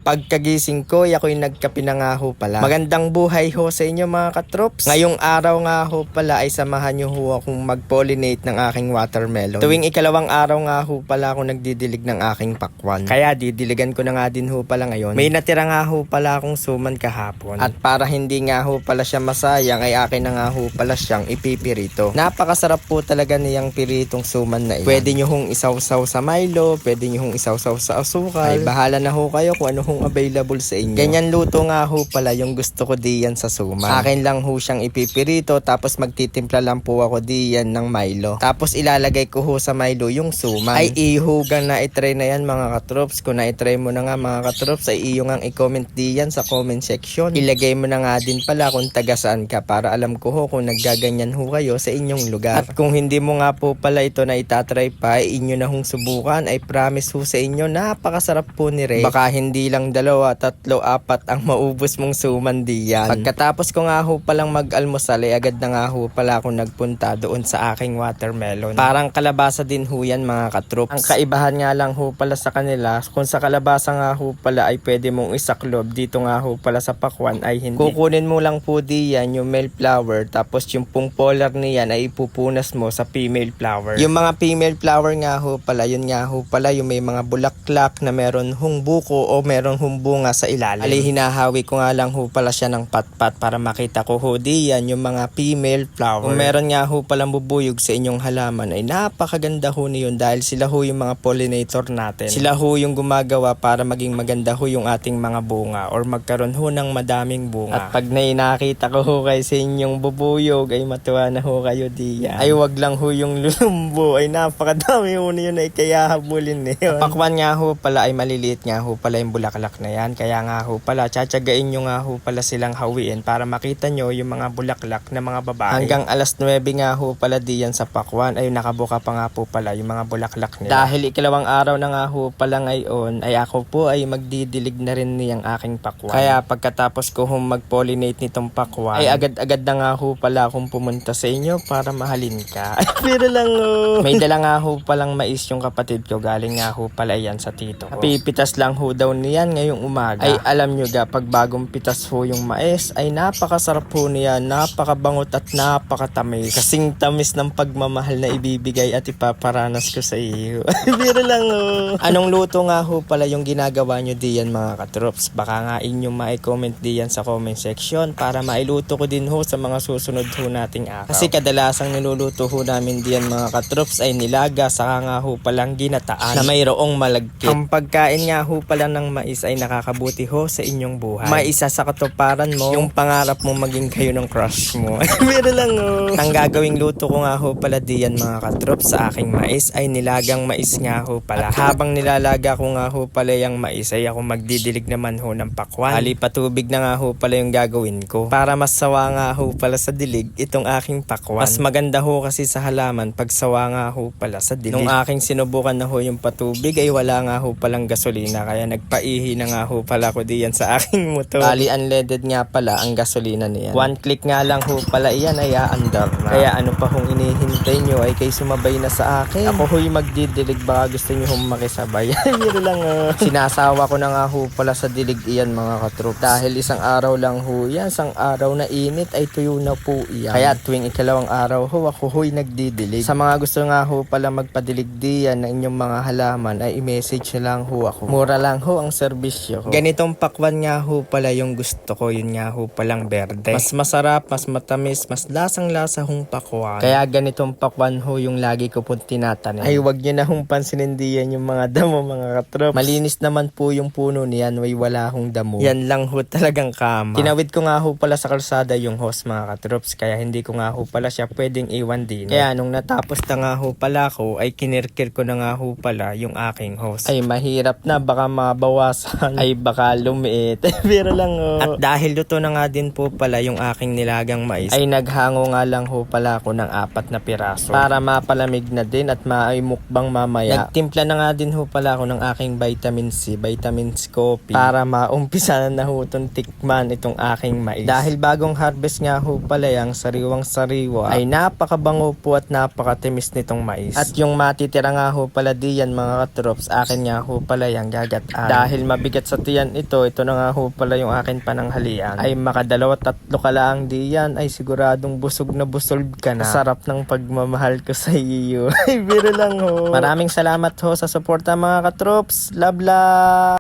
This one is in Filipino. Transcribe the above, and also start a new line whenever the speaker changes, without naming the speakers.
Pagkagising ko, ako'y nagkape na nga ho pala. Magandang buhay ho sa inyo mga katrops. Ngayong araw nga ho pala ay samahan nyo ho akong mag-pollinate ng aking watermelon. Tuwing ikalawang araw nga ho pala ako nagdidilig ng aking pakwan. Kaya didiligan ko na nga din ho pala ngayon. May natira nga ho pala akong suman kahapon. At para hindi nga ho pala siya masayang ay akin na nga ho pala siyang ipipirito. Napakasarap po talaga niyang piritong suman na iyan. Pwede nyo hong isawsaw sa Milo, pwede nyo hong isawsaw sa asukal. Ay bahala na ho kayo kung ano kung available sa inyo. Ganyan luto nga ho pala yung gusto ko diyan sa suman. Akin lang ho siyang ipipirito tapos magtitimpla lang po ako diyan ng Milo. Tapos ilalagay ko ho sa Milo yung suman. Ay ihugan na itry na yan mga katrops. Kung na-try mo na nga mga katrops ay iyo nga i-comment diyan sa comment section. Ilagay mo na nga din pala kung taga saan ka para alam ko ho kung naggaganyan ho kayo sa inyong lugar. At kung hindi mo nga po pala ito na itatry pa ay inyo na hong subukan ay promise ho sa inyo napakasarap po ni Ray. Baka hindi lang dalawa, tatlo, apat ang maubos mong suman diyan. Pagkatapos ko nga ho palang mag-almusal ay agad na nga ho pala ako nagpunta doon sa aking watermelon. Parang kalabasa din ho yan mga katrops. Ang kaibahan nga lang ho pala sa kanila, kung sa kalabasa nga ho pala ay pwede mong isaklob, dito nga ho pala sa pakwan ay hindi. Kukunin mo lang po diyan yung male flower tapos yung pong polar niyan ay ipupunas mo sa female flower. Yung mga female flower nga ho pala, yun nga ho pala yung may mga bulaklak na meron hong buko o meron hong bunga sa ilalim. Ali hinahawi ko nga lang ho pala siya ng patpat para makita ko ho diyan yung mga female flower. Kung meron nga ho palang bubuyog sa inyong halaman ay napakaganda ho niyon dahil sila ho yung mga pollinator natin. Sila ho yung gumagawa para maging maganda ho yung ating mga bunga or magkaroon ho ng madaming bunga. At pag nakita ko ho kayo sa inyong bubuyog ay matuwa na ho kayo diyan. Ay wag lang ho yung lumbo ay napakadami ho niyon ay kaya habulin niyon. Pakwan nga ho pala ay maliliit nga ho pala yung bulaklak na yan. Kaya nga ho pala, tsatsagain nyo nga ho pala silang hawiin para makita nyo yung mga bulaklak na mga babae. Hanggang alas 9 nga ho pala diyan sa pakwan ay nakabuka pa nga po pala yung mga bulaklak nila. Dahil ikalawang araw na nga ho pala ngayon ay ako po ay magdidilig na rin niyang aking pakwan. Kaya pagkatapos ko mag-pollinate nitong pakwan ay agad-agad na nga ho pala akong pumunta sa inyo para mahalin ka. Ay pero lang ho. May dala nga ho palang mais yung kapatid ko, galing nga ho pala yan sa tito ko. Pipitas lang ho daw niyan ngayong umaga. Ay alam nyo ga, pag bagong pitas ho yung mais ay napakasarap ho niya, napakabangot at napakatamis. Kasing tamis ng pagmamahal na ibibigay at ipaparanas ko sa iyo. Biro lang ho. Anong luto nga ho pala yung ginagawa nyo diyan mga katrops? Baka nga inyong ma-comment diyan sa comment section para mailuto ko din ho sa mga susunod ho nating araw. Kasi kadalasang niluluto ho namin diyan mga katrops ay nilaga saka nga ho palang ginataan na mayroong malagkit. Ang pagkain nga ho pala ng mais ay nakakabuti ho sa inyong buhay. Maisa sa katuparan mo yung pangarap mo maging kayo ng crush mo. Meron lang ho. Ang gagawing luto ko nga ho pala diyan mga katrops sa aking mais ay nilagang mais nga ho pala. At habang nilalaga ko nga ho pala yung mais ay ako magdidilig naman ho ng pakwan. Ali patubig na nga ho pala yung gagawin ko para mas sawa nga ho pala sa dilig itong aking pakwan. Mas maganda ho kasi sa halaman pag sawa nga ho pala sa dilig. Nung aking sinubukan na ho yung patubig ay wala nga ho palang gasolina kaya nagpaihi na nga ho pala ko diyan sa aking motor. Bali unleaded nga pala ang gasolina niyan. One click nga lang ho pala iyan ay aandar na. Kaya ano pa hong inihintay nyo ay kay sumabay na sa akin. Ako ho'y magdidilig baka gusto nyo hong makisabay. Yun lang sinasawa ko na nga ho pala sa dilig iyan mga katrop. Dahil isang araw lang ho yan, isang araw na init ay tuyo na po iyan. Kaya tuwing ikalawang araw ho ako ho'y nagdidilig. Sa mga gusto nga ho pala magpadilig diyan ng inyong mga halaman ay i-message na lang ho ako. Mura lang ho ang serbisyo ko. Ganitong pakwan nga ho pala yung gusto ko, yun nga ho palang berde. Mas masarap, mas matamis, mas lasang-lasa hong pakwan. Kaya ganitong pakwan ho yung lagi ko pong tinatanim. Ay wag nyo na hong pansinin diyan yung mga damo mga katrop. Malinis naman po yung puno niyan, way wala hong damo. Yan lang ho talagang kama. Tinawid ko nga ho pala sa kalsada yung hose mga katrops, kaya hindi ko nga ho pala siya pwedeng iwan din. Kaya nung natapos na nga ho pala ko, ay kinirkir ko na nga ho pala yung aking hose. Ay mahirap na, baka mabawasan, ay baka lumiit. Pero lang ho. At dahil luto na nga din po pala yung aking nilagang mais, ay naghango nga lang ho pala ako ng 4 na piraso para mapalamig na din at maimukbang mamaya. Nagtimpla na nga din ho pala ako ng aking vitamin C, vitamins coffee para maumpisa na ho itong tikman itong aking mais. Dahil bagong harvest nga ho pala yung sariwang sariwa ay napakabango po at napakatimis nitong mais. At yung matitira nga ho pala diyan mga katrops, akin nga ho pala yung gagataan. Dahil mabigat sa tiyan ito na nga ho pala yung akin pananghalian. Ay makadalawa tatlo ka lang diyan ay siguradong busog na busog ka na. Sarap ng pagmamahal ko sa iyo. Ay biro lang ho. Maraming salamat ho sa suporta mga katrops. Love love!